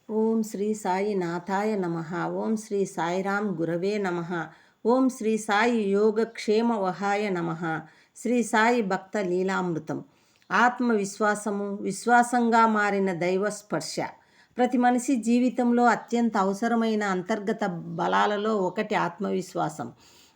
ఓం శ్రీ సాయి నాథాయ నమః. ఓం శ్రీ సాయిరామ్ గురవే నమః. ఓం శ్రీ సాయి యోగక్షేమ వహాయ నమః. శ్రీ సాయి భక్త లీలామృతం. ఆత్మవిశ్వాసము విశ్వాసంగా మారిన దైవ స్పర్శ. ప్రతి మనిషి జీవితంలో అత్యంత అవసరమైన అంతర్గత బలాలలో ఒకటి ఆత్మవిశ్వాసం.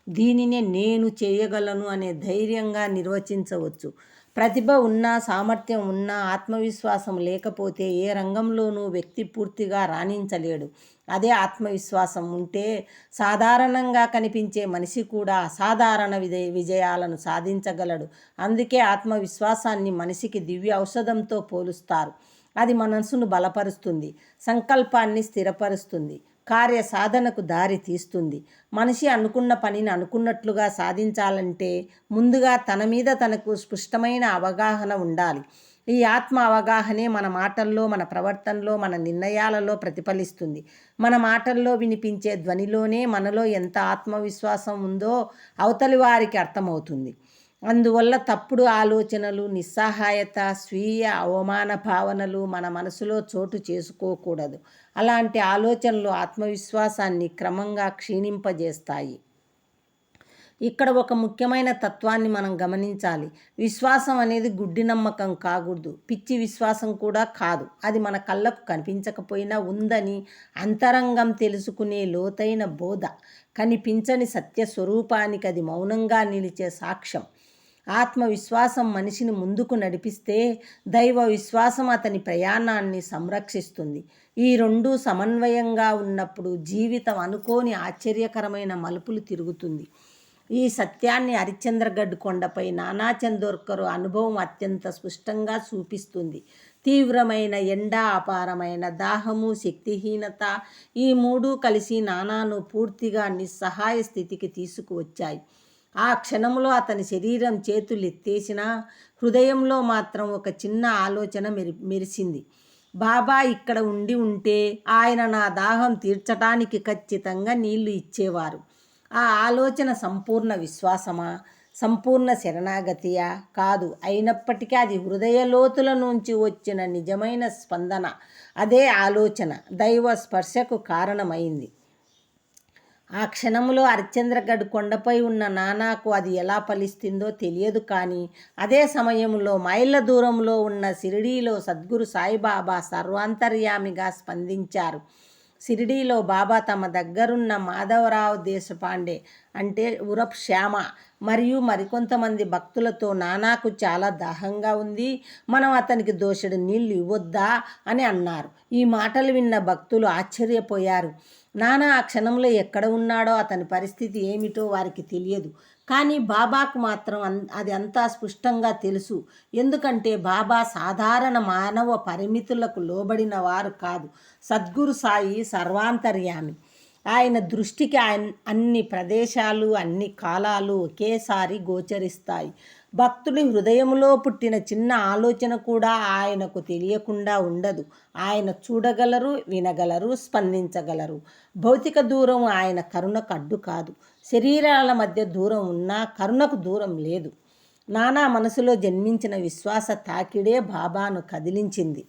దీనినే నేను చేయగలను అనే ధైర్యంగా నిర్వచించవచ్చు. ప్రతిభ ఉన్నా, సామర్థ్యం ఉన్నా, ఆత్మవిశ్వాసం లేకపోతే ఏ రంగంలోనూ వ్యక్తి పూర్తిగా రాణించలేడు. అదే ఆత్మవిశ్వాసం ఉంటే సాధారణంగా కనిపించే మనిషి కూడా అసాధారణ విజయాలను సాధించగలడు. అందుకే ఆత్మవిశ్వాసాన్ని మనిషికి దివ్య ఔషధంతో పోలుస్తారు. అది మనసును బలపరుస్తుంది, సంకల్పాన్ని స్థిరపరుస్తుంది, కార్య సాధనకు దారి తీస్తుంది. మనిషి అనుకున్న పనిని అనుకున్నట్లుగా సాధించాలంటే ముందుగా తన మీద తనకు స్పష్టమైన అవగాహన ఉండాలి. ఈ ఆత్మ అవగాహనే మన మాటల్లో, మన ప్రవర్తనలో, మన నిర్ణయాలలో ప్రతిఫలిస్తుంది. మన మాటల్లో వినిపించే ధ్వనిలోనే మనలో ఎంత ఆత్మవిశ్వాసం ఉందో అవతలి వారికి అర్థమవుతుంది. అందువల్ల తప్పుడు ఆలోచనలు, నిస్సహాయత, స్వీయ అవమాన భావనలు మన మనసులో చోటు చేసుకోకూడదు. అలాంటి ఆలోచనలు ఆత్మవిశ్వాసాన్ని క్రమంగా క్షీణింపజేస్తాయి. ఇక్కడ ఒక ముఖ్యమైన తత్వాన్ని మనం గమనించాలి. విశ్వాసం అనేది గుడ్డి నమ్మకం కాకూడదు, పిచ్చి విశ్వాసం కూడా కాదు. అది మన కళ్ళకు కనిపించకపోయినా ఉందని అంతరంగం తెలుసుకునే లోతైన బోధ. కనిపించని సత్య స్వరూపానికి అది మౌనంగా నిలిచే సాక్ష్యం. ఆత్మవిశ్వాసం మనిషిని ముందుకు నడిపిస్తే దైవ విశ్వాసం అతని ప్రయాణాన్ని సంరక్షిస్తుంది. ఈ రెండూ సమన్వయంగా ఉన్నప్పుడు జీవితం అనుకోని ఆశ్చర్యకరమైన మలుపులు తిరుగుతుంది. ఈ సత్యాన్ని హరిశ్చంద్రగఢ్ కొండపై నానా చందోర్కర్ అనుభవం అత్యంత స్పష్టంగా చూపిస్తుంది. తీవ్రమైన ఎండ, అపారమైన దాహము, శక్తిహీనత, ఈ మూడు కలిసి నానాను పూర్తిగా నిస్సహాయ స్థితికి తీసుకువచ్చాయి. ఆ క్షణంలో అతని శరీరం చేతులెత్తేసినా హృదయంలో మాత్రం ఒక చిన్న ఆలోచన మెరిసింది. బాబా ఇక్కడ ఉంటే ఆయన నా దాహం తీర్చడానికి ఖచ్చితంగా నీళ్లు ఇచ్చేవారు. ఆ ఆలోచన సంపూర్ణ విశ్వాసమా, సంపూర్ణ శరణాగతియా? కాదు. అయినప్పటికీ అది హృదయ లోతుల నుంచి వచ్చిన నిజమైన స్పందన. అదే ఆలోచన దైవ స్పర్శకు కారణమైంది. ఆ క్షణంలో హరిశ్చంద్రగఢ్ కొండపై ఉన్న నానాకు అది ఎలా ఫలిస్తుందో తెలియదు. కానీ అదే సమయంలో మైళ్ళ దూరంలో ఉన్న షిరిడీలో సద్గురు సాయిబాబా సర్వాంతర్యామిగా స్పందించారు. షిరిడీలో బాబా తమ దగ్గరున్న మాధవరావు దేశపాండే అంటే ఉరఫ్ శ్యామ మరియు మరికొంతమంది భక్తులతో నానాకు చాలా దాహంగా ఉంది, మనం అతనికి దోషెడు నీళ్లు ఇవ్వొద్దా అని అన్నారు. ఈ మాటలు విన్న భక్తులు ఆశ్చర్యపోయారు. నానా ఆ క్షణంలో ఎక్కడ ఉన్నాడో, అతని పరిస్థితి ఏమిటో వారికి తెలియదు. కానీ బాబాకు మాత్రం అది అంతా స్పష్టంగా తెలుసు. ఎందుకంటే బాబా సాధారణ మానవ పరిమితులకు లోబడిన వారు కాదు. సద్గురు సాయి సర్వాంతర్యామి. ఆయన దృష్టికి అన్ని ప్రదేశాలు, అన్ని కాలాలు ఒకేసారి గోచరిస్తాయి. భక్తుడి హృదయంలో పుట్టిన చిన్న ఆలోచన కూడా ఆయనకు తెలియకుండా ఉండదు. ఆయన చూడగలరు, వినగలరు, స్పందించగలరు. భౌతిక దూరం ఆయన కరుణకు అడ్డు కాదు. శరీరాల మధ్య దూరం ఉన్నా కరుణకు దూరం లేదు. నానా మనసులో జన్మించిన విశ్వాస తాకిడే బాబాను కదిలించింది.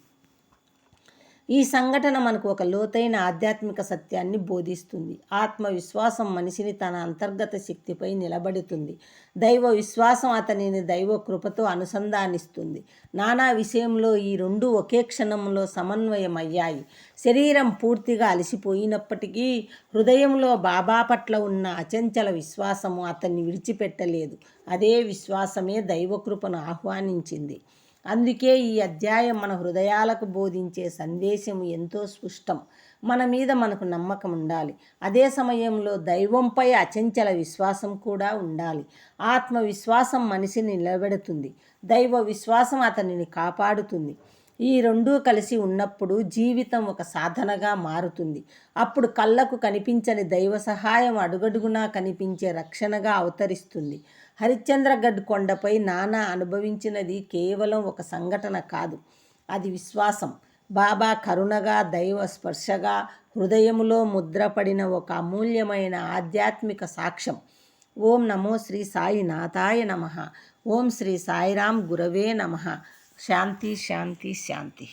ఈ సంఘటన మనకు ఒక లోతైన ఆధ్యాత్మిక సత్యాన్ని బోధిస్తుంది. ఆత్మవిశ్వాసం మనిషిని తన అంతర్గత శక్తిపై నిలబెడుతుంది. దైవ విశ్వాసం అతనిని దైవ కృపతో అనుసంధానిస్తుంది. నానా విషయంలో ఈ రెండు ఒకే క్షణంలో సమన్వయమయ్యాయి. శరీరం పూర్తిగా అలసిపోయినప్పటికీ హృదయంలో బాబా పట్ల ఉన్న అచంచల విశ్వాసము అతన్ని విడిచిపెట్టలేదు. అదే విశ్వాసమే దైవకృపను ఆహ్వానించింది. అందుకే ఈ అధ్యాయం మన హృదయాలకు బోధించే సందేశం ఎంతో స్పష్టం. మన మీద మనకు నమ్మకం ఉండాలి. అదే సమయంలో దైవంపై అచంచల విశ్వాసం కూడా ఉండాలి. ఆత్మవిశ్వాసం మనిషిని నిలబెడుతుంది, దైవ విశ్వాసం అతనిని కాపాడుతుంది. ఈ రెండూ కలిసి ఉన్నప్పుడు జీవితం ఒక సాధనగా మారుతుంది. అప్పుడు కళ్ళకు కనిపించని దైవ సహాయం అడుగడుగునా కనిపించే రక్షణగా అవతరిస్తుంది. హరిశ్చంద్రగఢ్ కొండపై నానా అనుభవించినది కేవలం ఒక సంఘటన కాదు, అది విశ్వాసం. బాబా కరుణగా, దైవ స్పర్శగా హృదయములో ముద్రపడిన ఒక అమూల్యమైన ఆధ్యాత్మిక సాక్ష్యం. ఓం నమో శ్రీ సాయి నాథాయ నమః. ఓం శ్రీ సాయిరామ్ గురవే నమః. శాంతి శాంతి శాంతి.